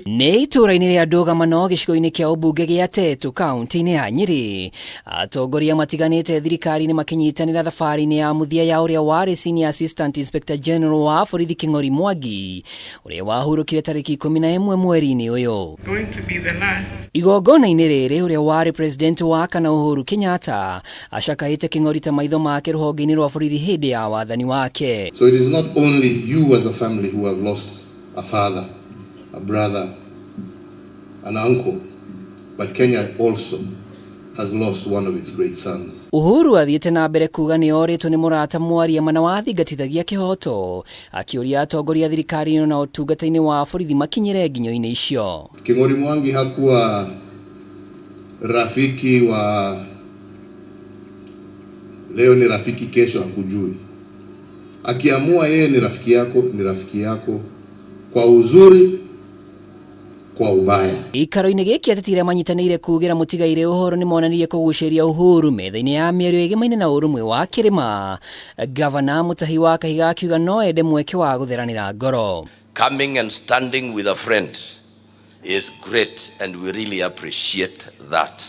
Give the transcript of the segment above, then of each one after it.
Nĩ itũra-inĩ rĩa Ndũgamano gĩcigo-inĩ kĩa ũmbunge gĩa Tetu kaunti-inĩ ya Nyeri, atongoria matiganĩte thirikari-inĩ makinyitanĩra thabarĩ-inĩ ya mũthia ya ũrĩa warĩ Senior Assistant Inspector General wa borithi King'ori Mwangi, ũrĩa wahurũkire tarĩki 11 mweri-inĩ ũyũ. Igongona-inĩ rĩrĩ ũrĩa warĩ President wa kana Uhuru Kenyatta acakaĩte King'ori ta maitho make rũhonge-inĩ rwa borithi hĩndĩ ya wathani wake. So it is not only you as a family who have lost a father, a brother, an uncle, but Kenya also has lost one of its great sons. Uhuru athiĩte na mbere kuga nĩ orĩtwo nĩ mũrata mwaria mana wa thingatithagia kĩhoto, akĩũria atongoria thirikari na ũtungata-inĩ wa borithi makinyĩre nginyo-inĩ icio. King'ori Mwangi hakuwa rafiki wa leo, ni rafiki kesho hakujui. Akiamua yeye ni rafiki yako kwa uzuri, kwa ubaya. Ikaro-inĩ gĩkĩ ateti arĩa manyitanĩire kugĩra mũtigaire ũhoro nĩ monanirie kũgucĩria Uhuru metha-inĩ ya mĩario ĩgĩmaine na ũrũmwe wa kĩrĩma. Gavana Mutahi wa Kahiga akiuga no ende mweke wa gũtheranĩra ngoro. Coming and standing with a friend is great and we really appreciate that.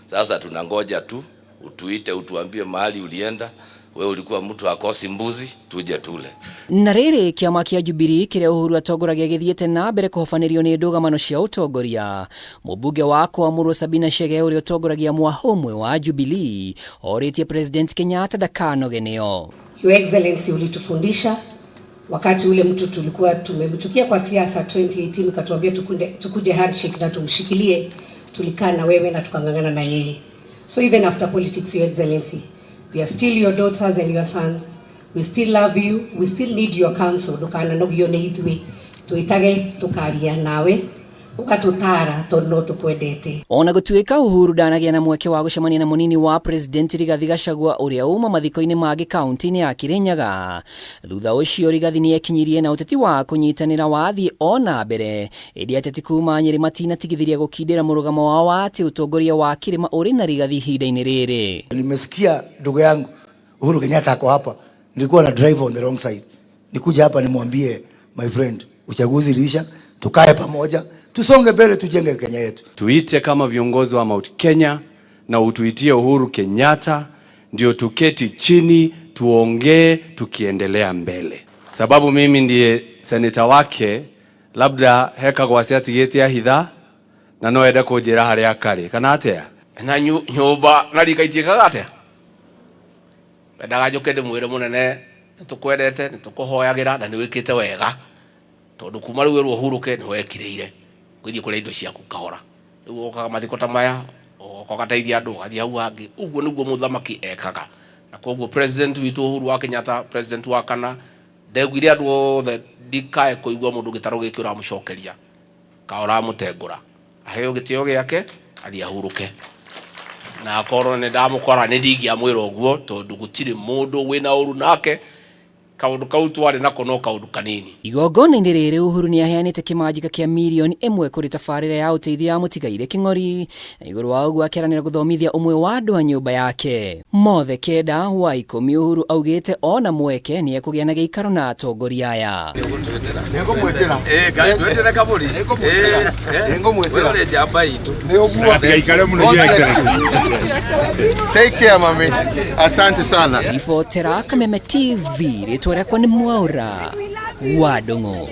Sasa tunangoja tu utuite utuambie mahali ulienda. Wewe ulikuwa mtu akosi mbuzi, tuje tule. Na rĩrĩ kĩama kĩa Jubilee kĩrĩa Uhuru atongoragia gĩthiĩte na mbere kũhobanĩrio nĩ ndũgamano cia ũtongoria. Mũmbunge wa Kwamũrwo Sabina Chege ũrĩa ũtongoragia mwahũ ũmwe wa Jubilee orĩtie President Kenyatta ndakanoge nĩyo. Your Excellency, ulitufundisha wakati ule mtu tulikuwa tumemchukia kwa siasa 2018, ukatuambia tukuje handshake na tumshikilie. Tulikaa na wewe na tukangangana na yeye. So even after politics, Your Excellency, we are still your daughters and your sons. We still love you. We still need your counsel. Dukana nogio ne ithui. Tuitage tukaria nawe. Ugatutara tono tukwendete. Ona gũtuĩka Uhuru ndanagia na mweke wa gũcemania na mũnini wa President Rigathi Gachagua ũrĩa uma mathiko-inĩ mangĩ kaunti-inĩ ya Kirinyaga. Thutha ũcio Rigathi nĩ ekinyirie na ũteti wa kũnyitanĩra wathiĩ ona mbere. Ĩndĩ ateti kuma Nyeri matinatigithiria gũkindĩra mũrũgamo wao wa atĩ ũtongoria wa kĩrĩma ũrĩ na Rigathi ihinda-inĩ rĩrĩ. Nimesikia ndugu yangu Uhuru Kenyatta ako hapa. Nilikuwa na drive on the wrong side. Nikuja hapa nimwambie my friend, uchaguzi uliisha, tukae pamoja. Tusonge mbele, tujenge Kenya yetu. Tuite kama viongozi wa Mount Kenya na utuitie Uhuru Kenyatta, ndio tuketi chini tuongee tukiendelea mbele. Sababu mimi ndiye seneta wake, labda heka kwa siati gete ya hitha na no enda kujira haria kari kana atia na nyumba narikaitika atia ndaga njuke ndimwire munene tukwendete nitukuhoyagira na niwikite wega tondu kuma riu rwo huruke ni wekireire gwithie kuri indo ciaku kahora riu okaga mathiko ta maya okagateithia andu gathia hau hangi uguo niguo muthamaki ekaga na koguo president witu Uhuru wa Kenyatta, president wa kana ndegwire andu othe ndikae kuigua mundu gitaro giki uramucokeria kahora mutengura aheo gitio giake athia huruke na akorwo nĩ ndamũkora nĩ ndingĩamwĩra ũguo tondũ gũtirĩ mũndũ wĩna ũru nake kaũndũ kau twarĩ nako no kaũndũ kanini. Igongona-inĩ rĩrĩ Uhuru nĩ aheanĩte kĩmanjĩka kĩa mirioni 1 kũrĩ tabarĩra ya ũteithio ya mũtigaire King'ori, na igũrũ wa ũguo akĩranĩra gũthomithia ũmwe wa andũ a nyũmba yake. Mothe kenda wa 10 Uhuru augĩte ona mweke nĩ ekũgĩa na gĩikaro na atongoria aya. Nĩngũmwĩtĩra twetĩre kabũri nĩngũmwĩtĩra wewe njamba itũ Take care mami. Asante sana. Ribotera Kameme TV rĩtwa rĩakwa nĩ Mwaura wa Ndung'u.